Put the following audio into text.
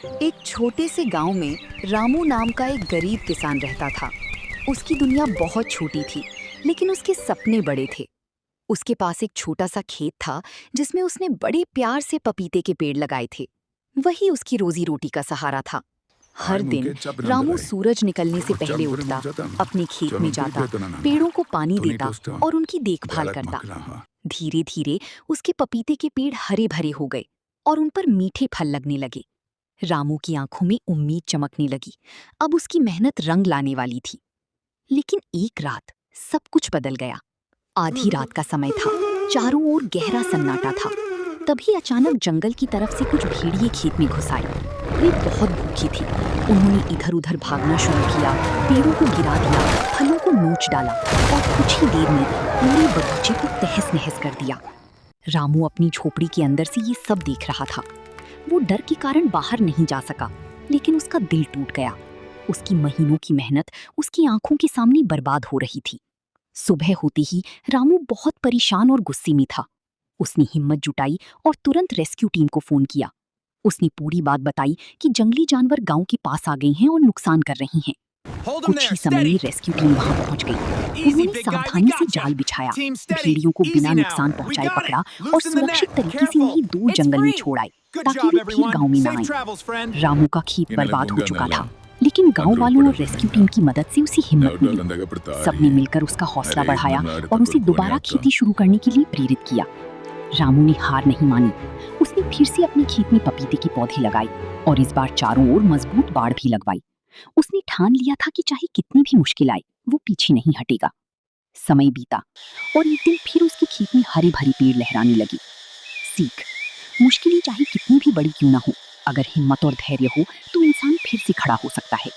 एक छोटे से गांव में रामू नाम का एक गरीब किसान रहता था। उसकी दुनिया बहुत छोटी थी, लेकिन उसके सपने बड़े थे। उसके पास एक छोटा सा खेत था जिसमें उसने बड़े प्यार से पपीते के पेड़ लगाए थे। वही उसकी रोजी रोटी का सहारा था। हर दिन रामू सूरज निकलने से पहले उठता, अपने खेत में जाता, पेड़ों को पानी देता और उनकी देखभाल करता। धीरे धीरे उसके पपीते के पेड़ हरे भरे हो गए और उन पर मीठे फल लगने लगे। रामू की आंखों में उम्मीद चमकने लगी। अब उसकी मेहनत रंग लाने वाली थी। लेकिन एक रात सब कुछ बदल गया। आधी रात का समय था, चारों ओर गहरा सन्नाटा था। तभी अचानक जंगल की तरफ से कुछ भेड़िए खेत में घुस आए। वे बहुत भूखी थी। उन्होंने इधर उधर भागना शुरू किया, पेड़ों को गिरा दिया, फलों को नोच डाला और कुछ ही देर में पूरे बगीचे को तहस नहस कर दिया। रामू अपनी झोपड़ी के अंदर से ये सब देख रहा था। वो डर के कारण बाहर नहीं जा सका, लेकिन उसका दिल टूट गया। उसकी महीनों की मेहनत उसकी आंखों के सामने बर्बाद हो रही थी। सुबह होते ही रामू बहुत परेशान और गुस्से में था। उसने हिम्मत जुटाई और तुरंत रेस्क्यू टीम को फोन किया। उसने पूरी बात बताई कि जंगली जानवर गांव के पास आ गए हैं और नुकसान कर रहे हैं। कुछ ही समय में रेस्क्यू टीम वहां पहुंच गई। उन्होंने सावधानी से जाल बिछाया, भेड़ियों को बिना नुकसान पहुंचाए पकड़ा और सुरक्षित तरीके से उन्हें दूर जंगल में छोड़ आए, ताकि वे फिर गांव में न आए। रामू का खेत बर्बाद हो चुका था, लेकिन गांव वालों और रेस्क्यू टीम की मदद से उसे हिम्मत मिली। सबने मिलकर उसका हौसला बढ़ाया और उसे दोबारा खेती शुरू करने के लिए प्रेरित किया। रामू ने हार नहीं मानी। उसने फिर से अपने खेत में पपीते के पौधे लगाए और इस बार चारों ओर मजबूत बाड़ भी लगवाई। उसने ठान लिया था कि चाहे कितनी भी मुश्किल आए, वो पीछे नहीं हटेगा। समय बीता और एक दिन फिर उसके खेत में हरे भरे पेड़ लहराने लगे। सीख: मुश्किलें चाहे कितनी भी बड़ी क्यों ना हो, अगर हिम्मत और धैर्य हो तो इंसान फिर से खड़ा हो सकता है।